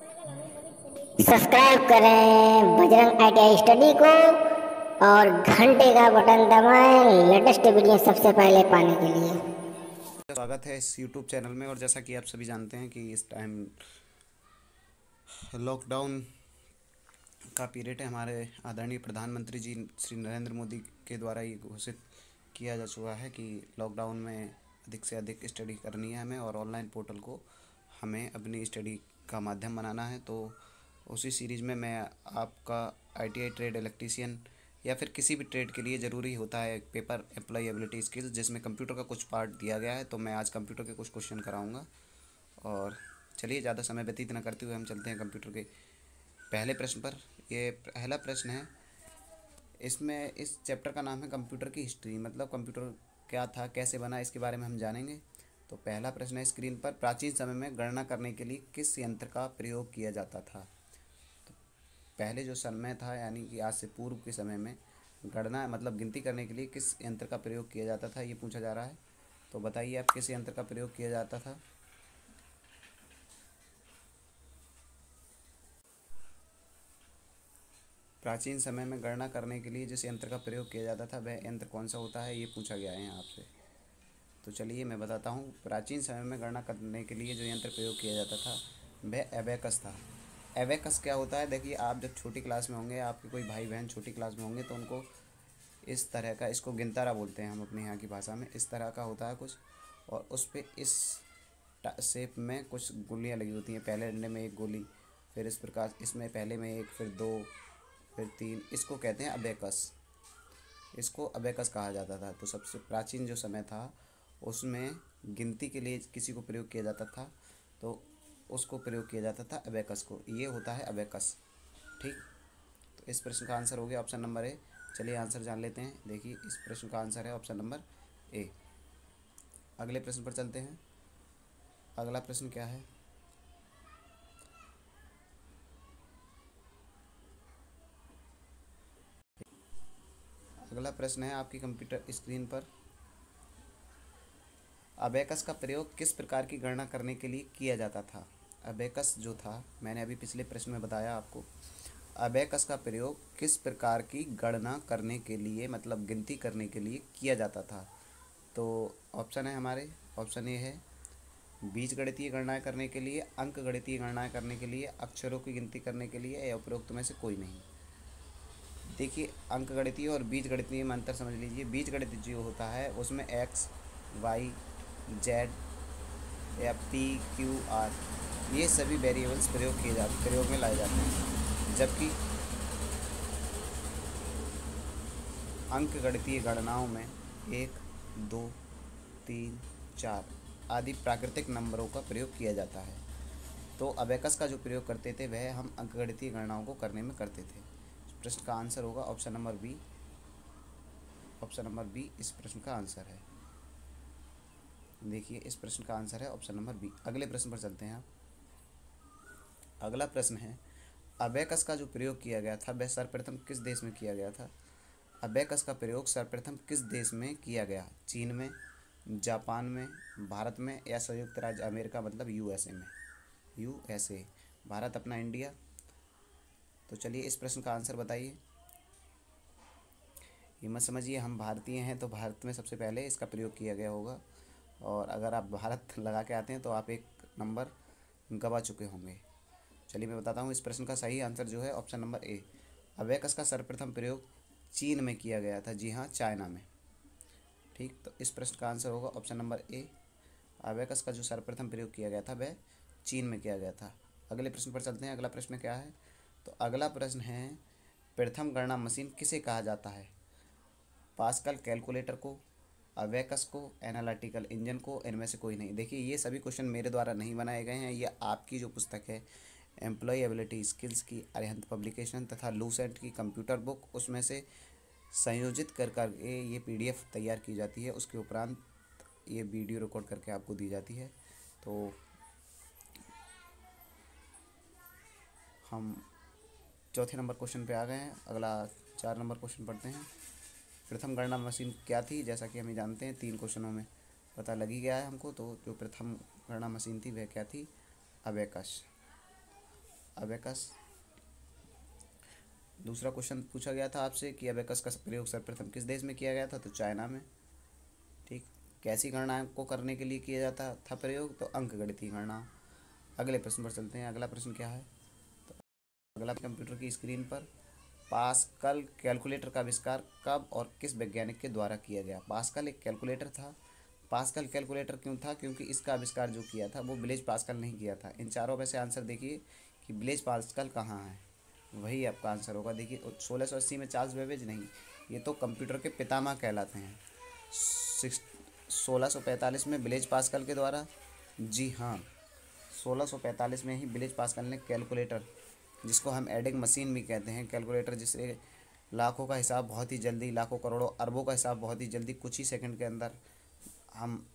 Subscribe करें Bajrang ITI study को और घंटे का बटन दबाएं लेटेस्ट वीडियो सबसे पहले पाने के लिए। स्वागत है इस YouTube चैनल में। और जैसा कि आप सभी जानते हैं कि इस टाइम लॉकडाउन का पीरियड है। हमारे आदरणीय प्रधानमंत्री जी श्री नरेंद्र मोदी के द्वारा ये घोषित किया जा चुका है कि लॉकडाउन में अधिक से अधिक स्टडी करनी है हमें, और ऑनलाइन पोर्टल को हमें अपनी स्टडी का माध्यम बनाना है। तो उसी सीरीज़ में मैं आपका ITI ट्रेड इलेक्ट्रीशियन या फिर किसी भी ट्रेड के लिए ज़रूरी होता है एक पेपर एम्प्लॉयबिलिटी स्किल्स, जिसमें कंप्यूटर का कुछ पार्ट दिया गया है। तो मैं आज कंप्यूटर के कुछ क्वेश्चन कराऊंगा। और चलिए ज़्यादा समय व्यतीत न करते हुए हम चलते हैं कंप्यूटर के पहले प्रश्न पर। ये पहला प्रश्न है, इसमें इस चैप्टर का नाम है कंप्यूटर की हिस्ट्री, मतलब कंप्यूटर क्या था, कैसे बना, इसके बारे में हम जानेंगे। तो पहला प्रश्न है स्क्रीन पर, प्राचीन समय में गणना करने के लिए किस यंत्र का प्रयोग किया जाता था। तो पहले जो समय था, यानी कि आज से पूर्व के समय में गणना मतलब गिनती करने के लिए किस यंत्र का प्रयोग किया जाता था, ये पूछा जा रहा है। तो बताइए आप किस यंत्र का प्रयोग किया जाता था। प्राचीन समय में गणना करने के लिए जिस यंत्र का प्रयोग किया जाता था वह यंत्र कौन सा होता है, ये पूछा गया है आपसे। तो चलिए मैं बताता हूँ। प्राचीन समय में गणना करने के लिए जो यंत्र प्रयोग किया जाता था वह एबेकस था। एबेकस क्या होता है, देखिए आप जब छोटी क्लास में होंगे, आपके कोई भाई बहन छोटी क्लास में होंगे तो उनको इस तरह का, इसको गिनतारा बोलते हैं हम अपने यहाँ की भाषा में, इस तरह का होता है कुछ, और उस पर इस शेप में कुछ गोलियाँ लगी होती हैं। पहले डंडे में एक गोली, फिर इस प्रकार इसमें पहले में एक, फिर दो, फिर तीन। इसको कहते हैं अबेकस। इसको अबेकस कहा जाता था। तो सबसे प्राचीन जो समय था उसमें गिनती के लिए किसी को प्रयोग किया जाता था, तो उसको प्रयोग किया जाता था अबेकस को। ये होता है अबेकस। ठीक। तो इस प्रश्न का आंसर हो गया ऑप्शन नंबर ए। चलिए आंसर जान लेते हैं। देखिए इस प्रश्न का आंसर है ऑप्शन नंबर ए। अगले प्रश्न पर चलते हैं। अगला प्रश्न क्या है, अगला प्रश्न है आपकी कंप्यूटर स्क्रीन पर, अबेकस का प्रयोग किस प्रकार की गणना करने के लिए किया जाता था। अबेकस जो था, मैंने अभी पिछले प्रश्न में बताया आपको, अबेकस का प्रयोग किस प्रकार की गणना करने के लिए, मतलब गिनती करने के लिए किया जाता था। तो ऑप्शन है हमारे, ऑप्शन ए है बीज गणितीय गणनाएं करने के लिए, अंक गणितीय गणनाएं करने के लिए, अक्षरों की गिनती करने के लिए, या उपरोक्त में से कोई नहीं। देखिए अंक गणितीय और बीज गणितीय में अंतर समझ लीजिए। बीज गणित जो होता है उसमें एक्स, वाई, जेड या पी, क्यू, आर, ये सभी वेरिएबल्स प्रयोग में लाए जाते हैं। जबकि अंक गणितीय गणनाओं में एक, दो, तीन, चार आदि प्राकृतिक नंबरों का प्रयोग किया जाता है। तो अबेकस का जो प्रयोग करते थे वह हम अंकगणितीय गणनाओं को करने में करते थे। प्रश्न का आंसर होगा option number B. Option number B इस प्रश्न का आंसर है। देखिए इस प्रश्न का आंसर है ऑप्शन नंबर बी। अगले प्रश्न पर चलते हैं आप। अगला प्रश्न है, अबेकस का जो प्रयोग किया गया था वह सर्वप्रथम किस देश में किया गया था। अबेकस का प्रयोग सर्वप्रथम किस देश में किया गया, चीन में, जापान में, भारत में, या संयुक्त राज्य अमेरिका मतलब USA में। USA, भारत अपना इंडिया। तो चलिए इस प्रश्न का आंसर बताइए। ये मत समझिए हम भारतीय हैं तो भारत में सबसे पहले इसका प्रयोग किया गया होगा, और अगर आप भारत लगा के आते हैं तो आप एक नंबर गवा चुके होंगे। चलिए मैं बताता हूँ। इस प्रश्न का सही आंसर जो है ऑप्शन नंबर ए, अबेकस का सर्वप्रथम प्रयोग चीन में किया गया था। जी हाँ, चाइना में। ठीक। तो इस प्रश्न का आंसर होगा ऑप्शन नंबर ए, अबेकस का जो सर्वप्रथम प्रयोग किया गया था वह चीन में किया गया था। अगले प्रश्न पर चलते हैं। अगला प्रश्न क्या है, तो अगला प्रश्न है, प्रथम गणना मशीन किसे कहा जाता है। पास्कल कैलकुलेटर को, अबेकस को, एनालिटिकल इंजन को, इनमें से कोई नहीं। देखिए ये सभी क्वेश्चन मेरे द्वारा नहीं बनाए गए हैं, ये आपकी जो पुस्तक है एम्प्लॉयबिलिटी स्किल्स की अरिहंत पब्लिकेशन तथा लूसेंट की कंप्यूटर बुक, उसमें से संयोजित कर कर ये PDF तैयार की जाती है। उसके उपरांत ये वीडियो रिकॉर्ड करके आपको दी जाती है। तो हम चौथे नंबर क्वेश्चन पे आ गए हैं। अगला 4 नंबर क्वेश्चन पढ़ते हैं। प्रथम गणना मशीन क्या थी, जैसा कि हम जानते हैं 3 क्वेश्चनों में पता लग ही गया है हमको। तो जो प्रथम गणना मशीन थी वह क्या थी, अबेकस। अबेकस। दूसरा क्वेश्चन पूछा गया था आपसे कि अबेकस का प्रयोग सर्वप्रथम किस देश में किया गया था, तो चाइना में। ठीक। कैसी गणना को करने के लिए किया जाता था प्रयोग, तो अंक गणितीय गणना। अगले प्रश्न पर चलते हैं। अगला प्रश्न क्या है, तो अगला कंप्यूटर की स्क्रीन पर पास्कल कैलकुलेटर का आविष्कार कब और किस वैज्ञानिक के द्वारा किया गया। पास्कल एक कैलकुलेटर था। पास्कल कैलकुलेटर क्यों था, क्योंकि इसका आविष्कार जो किया था वो ब्लेज पास्कल नहीं किया था। इन चारों में से आंसर देखिए कि ब्लेज पास्कल कहाँ है, वही आपका आंसर होगा। देखिए 1680 में चार्ल्स बेबेज नहीं, ये तो कंप्यूटर के पितामह कहलाते हैं। 1645 में ब्लेज पास्कल के द्वारा, जी हाँ, 1645 में ही ब्लेज पास्कल ने कैलकुलेटर, जिसको हम एडिंग मशीन भी कहते हैं, कैलकुलेटर जिससे लाखों का हिसाब बहुत ही जल्दी, लाखों करोड़ों अरबों का हिसाब बहुत ही जल्दी कुछ ही सेकंड के अंदर हम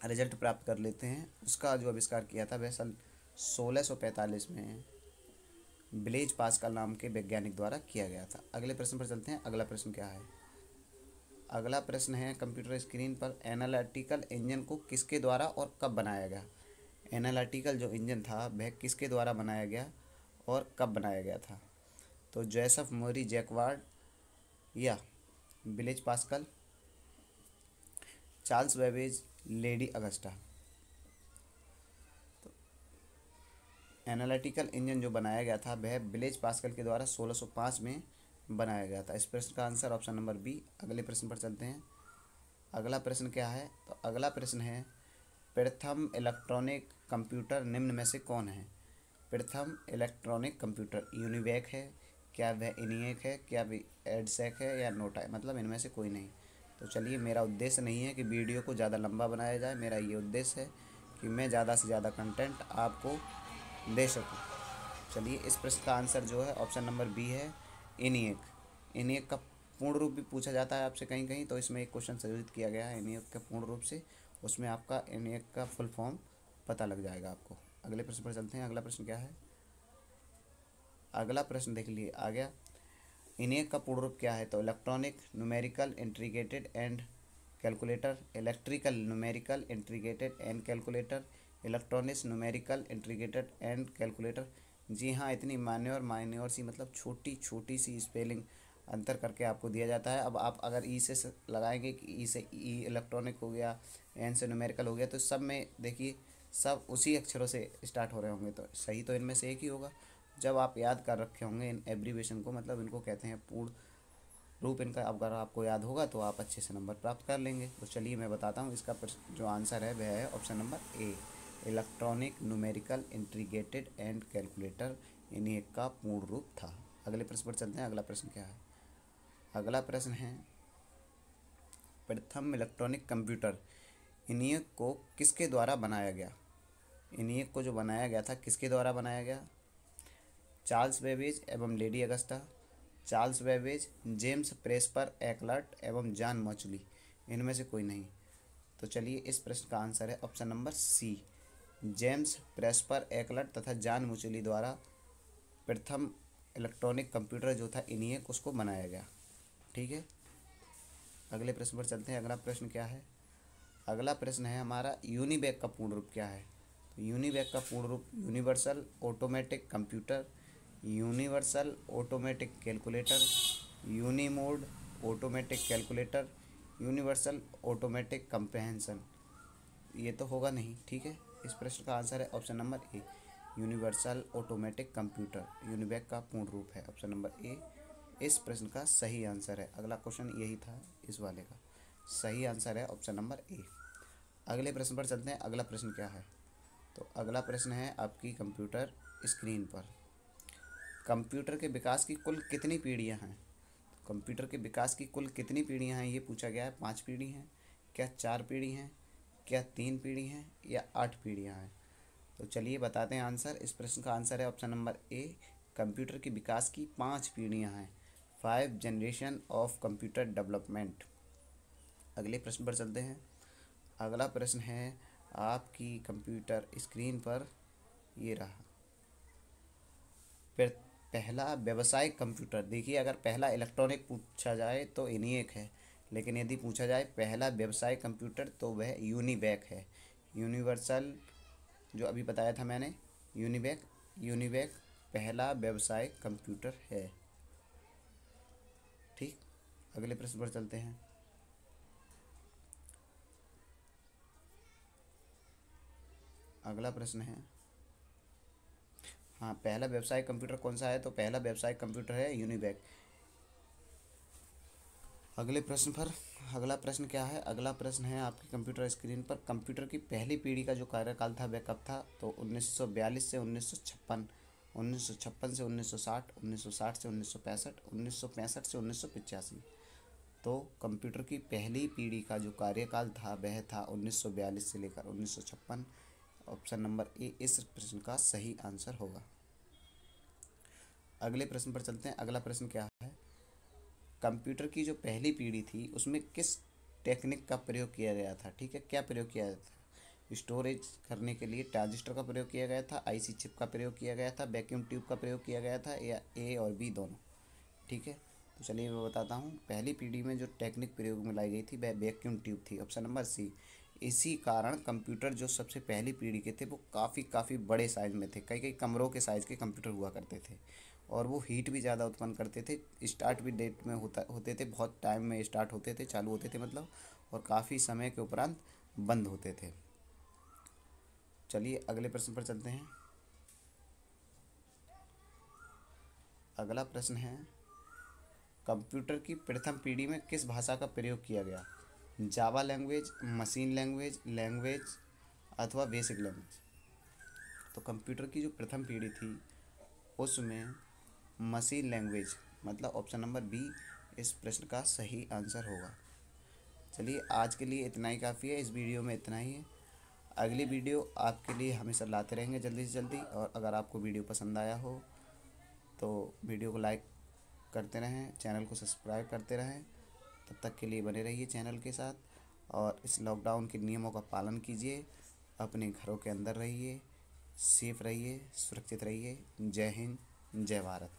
रिजल्ट प्राप्त कर लेते हैं, उसका जो आविष्कार किया था वह सन 1645 में ब्लेज पास्कल नाम के वैज्ञानिक द्वारा किया गया था। अगले प्रश्न पर चलते हैं। अगला प्रश्न क्या है, अगला प्रश्न है कंप्यूटर स्क्रीन पर एनालिटिकल इंजन को किसके द्वारा और कब बनाया गया। एनालिटिकल जो इंजन था वह किसके द्वारा बनाया गया और कब बनाया गया था, तो जोसेफ मोरी जैकवार्ड या Blaise Pascal, Charles Babbage, lady Agusta. Analytical engine जो बनाया गया था वह ब्लेज पास्कल के द्वारा 1605 में बनाया गया था। इस प्रश्न का आंसर ऑप्शन नंबर बी। अगले प्रश्न पर चलते हैं। अगला प्रश्न क्या है, तो अगला प्रश्न है प्रथम इलेक्ट्रॉनिक कंप्यूटर निम्न में से कौन है। प्रथम इलेक्ट्रॉनिक कंप्यूटर यूनिवैक है, क्या वह इनिएक है, क्या वह एडसेक है, या नोटा है, मतलब इनमें से कोई नहीं। तो चलिए, मेरा उद्देश्य नहीं है कि वीडियो को ज़्यादा लंबा बनाया जाए, मेरा ये उद्देश्य है कि मैं ज़्यादा से ज़्यादा कंटेंट आपको दे सकूं। चलिए, इस प्रश्न का आंसर जो है ऑप्शन नंबर बी है, इनिएक। इनिएक का पूर्ण रूप भी पूछा जाता है आपसे कहीं कहीं, तो इसमें एक क्वेश्चन संयोजित किया गया है इनिएक के पूर्ण रूप से, उसमें आपका इनिएक का फुल फॉर्म पता लग जाएगा आपको। अगले प्रश्न पर चलते हैं। अगला प्रश्न क्या है, अगला प्रश्न देख लिए आ गया। इनिएक का पूर्ण रूप क्या है, तो electronic numerical integrated and calculator, electrical numerical integrated and calculator, electronics numerical integrated and calculator. जी हाँ, इतनी माइन्योर सी, मतलब छोटी छोटी सी स्पेलिंग अंतर करके आपको दिया जाता है। अब आप अगर ई से लगाएंगे कि ई से ई इलेक्ट्रॉनिक हो गया, एन से न्यूमेरिकल हो गया, तो सब में देखिए सब उसी अक्षरों से स्टार्ट हो रहे होंगे, तो सही तो इनमें से एक ही होगा। जब आप याद कर रखे होंगे इन एब्रीवेशन को, मतलब इनको कहते हैं पूर्ण रूप इनका, अगर आपको याद होगा तो आप अच्छे से नंबर प्राप्त कर लेंगे। तो चलिए मैं बताता हूँ, इसका जो आंसर है वह है option number A, electronic numerical integrated and calculator इन्हीं का पूर्ण रूप था। अगले प्रश्न पर चलते हैं। अगला प्रश्न क्या है, अगला प्रश्न है प्रथम इलेक्ट्रॉनिक कंप्यूटर इनिएक को किसके द्वारा बनाया गया। इनिएक को जो बनाया गया था किसके द्वारा बनाया गया, चार्ल्स बेबेज एवं lady Augusta, Charles Babbage, James Presper Eckert एवं जॉन मॉचली, इनमें से कोई नहीं। तो चलिए, इस प्रश्न का आंसर है option number c, James Presper Eckert तथा जॉन मॉचली द्वारा प्रथम इलेक्ट्रॉनिक कंप्यूटर जो था इनिएक, उसको बनाया गया। ठीक है, अगले प्रश्न पर चलते हैं। अगला प्रश्न क्या है, अगला प्रश्न है हमारा यूनिवैक का पूर्ण रूप क्या है। तो यूनिवैक का पूर्ण रूप universal automatic computer, universal automatic calculator, unimode automatic calculator, universal automatic comprehension, ये तो होगा नहीं। ठीक है, इस प्रश्न का आंसर है option number A, universal automatic computer UNIVAC का पूर्ण रूप है ऑप्शन नंबर ए, इस प्रश्न का सही आंसर है। अगला क्वेश्चन यही था इस वाले का, सही आंसर है ऑप्शन नंबर ए। अगले प्रश्न पर चलते हैं। अगला प्रश्न क्या है, तो अगला प्रश्न है आपकी कंप्यूटर स्क्रीन पर, कंप्यूटर के विकास की कुल कितनी पीढ़ियां हैं। कंप्यूटर के विकास की कुल कितनी पीढ़ियां हैं ये पूछा गया है। 5 पीढ़ी हैं, क्या 4 पीढ़ी हैं, क्या 3 पीढ़ी हैं, या 8 पीढ़ियां हैं। तो चलिए बताते हैं आंसर। इस प्रश्न का आंसर है ऑप्शन नंबर ए, कंप्यूटर के विकास की 5 पीढ़ियां हैं, 5 जनरेशन ऑफ कंप्यूटर डेवलपमेंट। अगले प्रश्न पर चलते हैं। अगला प्रश्न है आपकी कंप्यूटर स्क्रीन पर, ये रहा, पहला व्यावसायिक कंप्यूटर। देखिए, अगर पहला इलेक्ट्रॉनिक पूछा जाए तो इनिएक है, लेकिन यदि पूछा जाए पहला व्यावसायिक कंप्यूटर तो वह यूनिवैक है। यूनिवर्सल जो अभी बताया था मैंने, यूनिवैक पहला व्यावसायिक कंप्यूटर है। ठीक, अगले प्रश्न पर चलते हैं। अगला प्रश्न है, हाँ, पहला व्यावसायिक कंप्यूटर कौन सा है? तो पहला व्यावसायिक कंप्यूटर है यूनिवैक। अगले प्रश्न पर, अगला प्रश्न क्या है? अगला प्रश्न है आपकी कंप्यूटर स्क्रीन पर, कंप्यूटर की पहली पीढ़ी का जो कार्यकाल था वह कब था? तो 1942 से 1956, 1956 से 1960, 1960 से 1965, 1965 से 1985। तो कंप्यूटर की पहली पीढ़ी का जो कार्यकाल था वह था 1942 से लेकर 1956। ऑप्शन नंबर ए इस प्रश्न का सही आंसर होगा। अगले प्रश्न पर चलते हैं। अगला प्रश्न क्या है? कंप्यूटर की जो पहली पीढ़ी थी उसमें किस टेक्निक का प्रयोग किया गया था? ठीक है, क्या प्रयोग किया गया था? स्टोरेज करने के लिए ट्रांजिस्टर का प्रयोग किया गया था, आईसी चिप का प्रयोग किया गया था, वैक्यूम ट्यूब का प्रयोग किया गया था, या ए और बी दोनों? ठीक है, तो चलिए मैं बताता हूँ। पहली पीढ़ी में जो टेक्निक प्रयोग में लाई गई थी वह वैक्यूम ट्यूब थी। Option number C. इसी कारण कंप्यूटर जो सबसे पहली पीढ़ी के थे वो काफ़ी बड़े साइज़ में थे, कई कई कमरों के साइज़ के कंप्यूटर हुआ करते थे, और वो हीट भी ज़्यादा उत्पन्न करते थे। स्टार्ट भी डेट में होते थे, बहुत टाइम में स्टार्ट होते थे, चालू होते थे मतलब, और काफ़ी समय के उपरांत बंद होते थे। चलिए अगले प्रश्न पर चलते हैं। अगला प्रश्न है, कंप्यूटर की प्रथम पीढ़ी में किस भाषा का प्रयोग किया गया? जावा लैंग्वेज, मशीन लैंग्वेज अथवा बेसिक लैंग्वेज? तो कंप्यूटर की जो प्रथम पीढ़ी थी उसमें मशीन लैंग्वेज, मतलब ऑप्शन नंबर बी इस प्रश्न का सही आंसर होगा। चलिए आज के लिए इतना ही काफ़ी है, इस वीडियो में इतना ही है। अगली वीडियो आपके लिए हमेशा लाते रहेंगे जल्दी से जल्दी, और अगर आपको वीडियो पसंद आया हो तो वीडियो को लाइक करते रहें, चैनल को सब्सक्राइब करते रहें। तब तक के लिए बने रहिए चैनल के साथ, और इस लॉकडाउन के नियमों का पालन कीजिए, अपने घरों के अंदर रहिए, सेफ रहिए, सुरक्षित रहिए। जय हिंद, जय भारत।